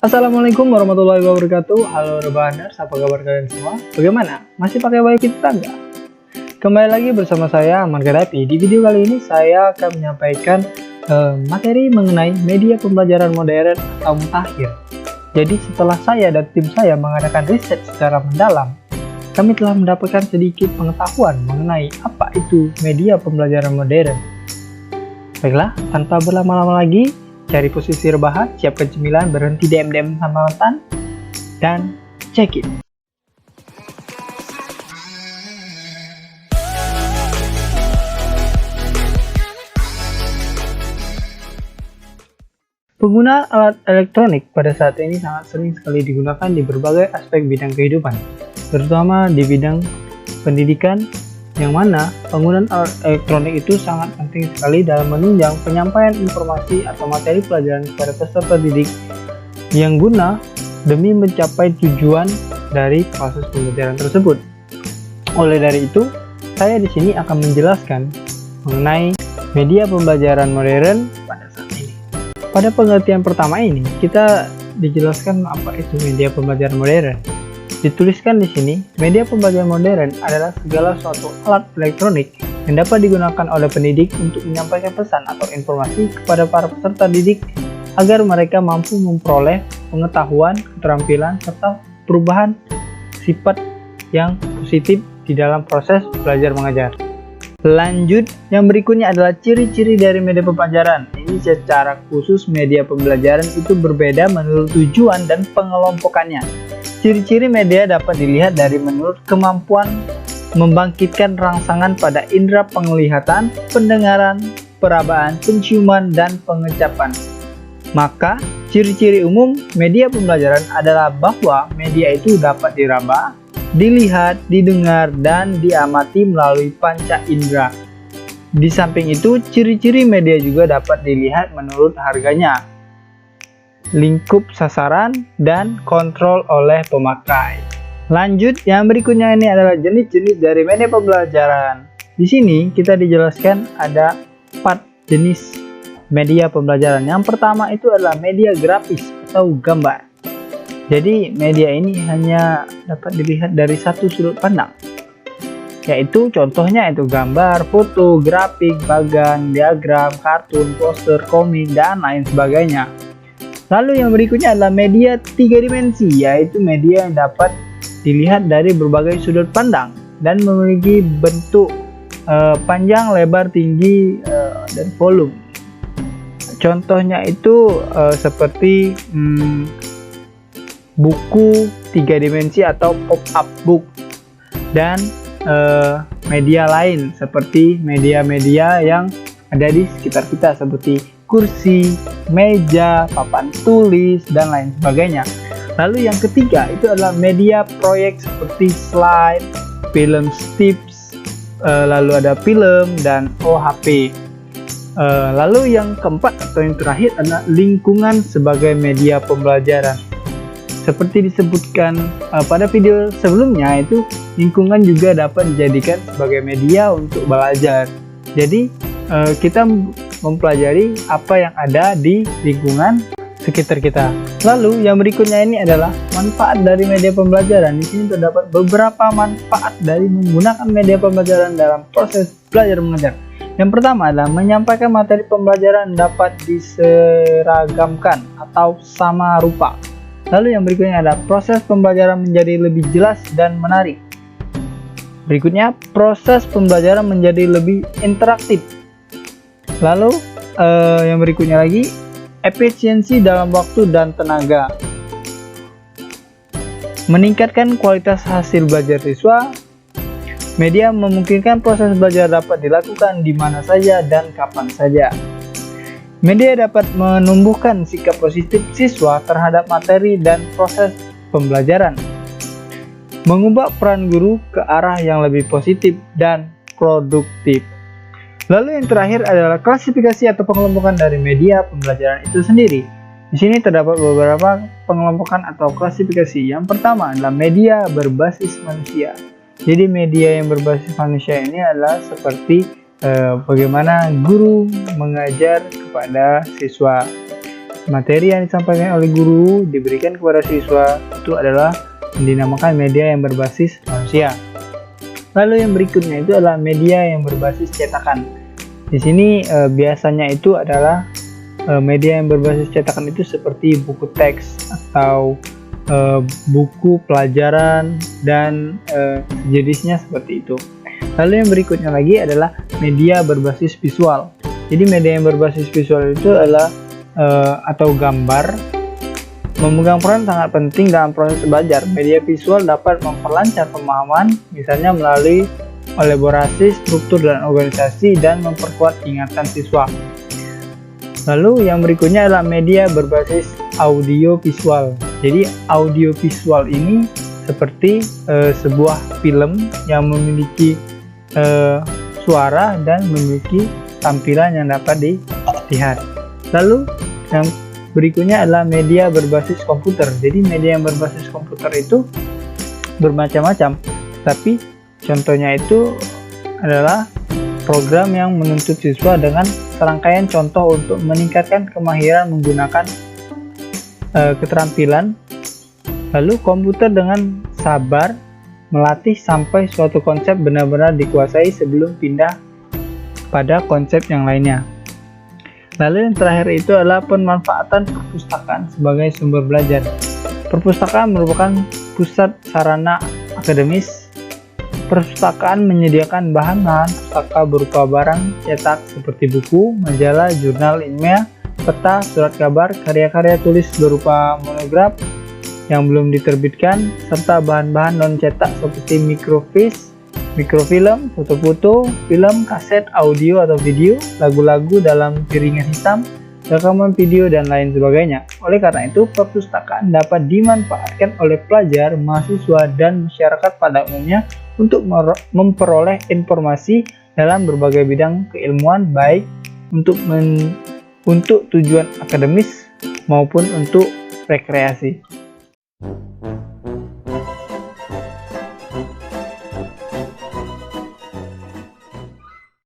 Assalamualaikum warahmatullahi wabarakatuh. Halo Rebaners, apa kabar kalian semua? Bagaimana? Masih pakai wifi tetangga? Kembali lagi bersama saya Aman Gaddafi. Di video kali ini saya akan menyampaikan materi mengenai media pembelajaran modern atau mutakhir. Jadi setelah saya dan tim saya mengadakan riset secara mendalam, kami telah mendapatkan sedikit pengetahuan mengenai apa itu media pembelajaran modern. Baiklah, tanpa berlama-lama lagi, cari posisi rebahan, siapkan cemilan, berhenti DM-DM sama mantan, dan check it. Penggunaan alat elektronik pada saat ini sangat sering sekali digunakan di berbagai aspek bidang kehidupan, terutama di bidang pendidikan, yang mana penggunaan alat elektronik itu sangat penting sekali dalam menunjang penyampaian informasi atau materi pelajaran kepada peserta didik yang guna demi mencapai tujuan dari proses pembelajaran tersebut. Oleh dari itu, saya di sini akan menjelaskan mengenai media pembelajaran modern pada saat ini. Pada pengertian pertama ini, kita dijelaskan apa itu media pembelajaran modern. Dituliskan di sini, media pembelajaran modern adalah segala suatu alat elektronik yang dapat digunakan oleh pendidik untuk menyampaikan pesan atau informasi kepada para peserta didik agar mereka mampu memperoleh pengetahuan, keterampilan, serta perubahan sifat yang positif di dalam proses belajar mengajar. Lanjut, yang berikutnya adalah ciri-ciri dari media pembelajaran. Ini secara khusus media pembelajaran itu berbeda menurut tujuan dan pengelompokannya. Ciri-ciri media dapat dilihat dari menurut kemampuan membangkitkan rangsangan pada indera penglihatan, pendengaran, perabaan, penciuman, dan pengecapan. Maka, ciri-ciri umum media pembelajaran adalah bahwa media itu dapat diraba, dilihat, didengar, dan diamati melalui panca indera. Di samping itu, ciri-ciri media juga dapat dilihat menurut harganya, lingkup sasaran, dan kontrol oleh pemakai. Lanjut, yang berikutnya ini adalah jenis-jenis dari media pembelajaran. Di sini kita dijelaskan ada 4 jenis media pembelajaran. Yang pertama itu adalah media grafis atau gambar. Jadi media ini hanya dapat dilihat dari satu sudut pandang, yaitu contohnya itu gambar, foto, grafik, bagan, diagram, kartun, poster, komik, dan lain sebagainya. Lalu yang berikutnya adalah media 3 dimensi, yaitu media yang dapat dilihat dari berbagai sudut pandang dan memiliki bentuk panjang, lebar, tinggi, dan volume. Contohnya itu seperti buku 3 dimensi atau pop-up book, dan media lain seperti media-media yang ada di sekitar kita seperti kursi, meja, papan tulis, dan lain sebagainya. Lalu yang ketiga itu adalah media proyek seperti slide, film tips, lalu ada film, dan OHP. Lalu yang keempat atau yang terakhir adalah lingkungan sebagai media pembelajaran. Seperti disebutkan pada video sebelumnya, itu lingkungan juga dapat dijadikan sebagai media untuk belajar. Jadi kita mempelajari apa yang ada di lingkungan sekitar kita. Lalu yang berikutnya ini adalah manfaat dari media pembelajaran. Di sini terdapat beberapa manfaat dari menggunakan media pembelajaran dalam proses belajar mengajar. Yang pertama adalah menyampaikan materi pembelajaran dapat diseragamkan atau sama rupa. Lalu yang berikutnya adalah proses pembelajaran menjadi lebih jelas dan menarik. Berikutnya, proses pembelajaran menjadi lebih interaktif. Lalu yang berikutnya lagi, efisiensi dalam waktu dan tenaga. Meningkatkan kualitas hasil belajar siswa. Media memungkinkan proses belajar dapat dilakukan di mana saja dan kapan saja. Media dapat menumbuhkan sikap positif siswa terhadap materi dan proses pembelajaran. Mengubah peran guru ke arah yang lebih positif dan produktif. Lalu yang terakhir adalah klasifikasi atau pengelompokan dari media pembelajaran itu sendiri. Di sini terdapat beberapa pengelompokan atau klasifikasi. Yang pertama adalah media berbasis manusia. Jadi media yang berbasis manusia ini adalah seperti bagaimana guru mengajar kepada siswa. materi yang disampaikan oleh guru diberikan kepada siswa itu adalah yang dinamakan media yang berbasis manusia. Lalu yang berikutnya itu adalah media yang berbasis cetakan. Di sini biasanya itu adalah media yang berbasis cetakan itu seperti buku teks atau buku pelajaran dan jenisnya seperti itu. Lalu yang berikutnya lagi adalah media berbasis visual. Jadi media yang berbasis visual itu adalah atau gambar memegang peran sangat penting dalam proses belajar. Media visual dapat memperlancar pemahaman, misalnya melalui elaborasi struktur dan organisasi dan memperkuat ingatan siswa. Lalu yang berikutnya adalah media berbasis audio visual. Jadi audio visual ini seperti sebuah film yang memiliki suara dan memiliki tampilan yang dapat dilihat. Lalu yang berikutnya adalah media berbasis komputer. Jadi media yang berbasis komputer itu bermacam-macam, tapi contohnya itu adalah program yang menuntut siswa dengan serangkaian contoh untuk meningkatkan kemahiran menggunakan keterampilan. Lalu komputer dengan sabar melatih sampai suatu konsep benar-benar dikuasai sebelum pindah pada konsep yang lainnya. Lalu yang terakhir itu adalah pemanfaatan perpustakaan sebagai sumber belajar. Perpustakaan merupakan pusat sarana akademis. Perpustakaan menyediakan bahan-bahan pustaka berupa barang cetak seperti buku, majalah, jurnal ilmiah, peta, surat kabar, karya-karya tulis berupa monograf yang belum diterbitkan, serta bahan-bahan non-cetak seperti mikrofilm, foto-foto, film, kaset, audio atau video, lagu-lagu dalam piringan hitam, rekaman video, dan lain sebagainya. Oleh karena itu, perpustakaan dapat dimanfaatkan oleh pelajar, mahasiswa, dan masyarakat pada umumnya untuk memperoleh informasi dalam berbagai bidang keilmuan, baik untuk tujuan akademis maupun untuk rekreasi.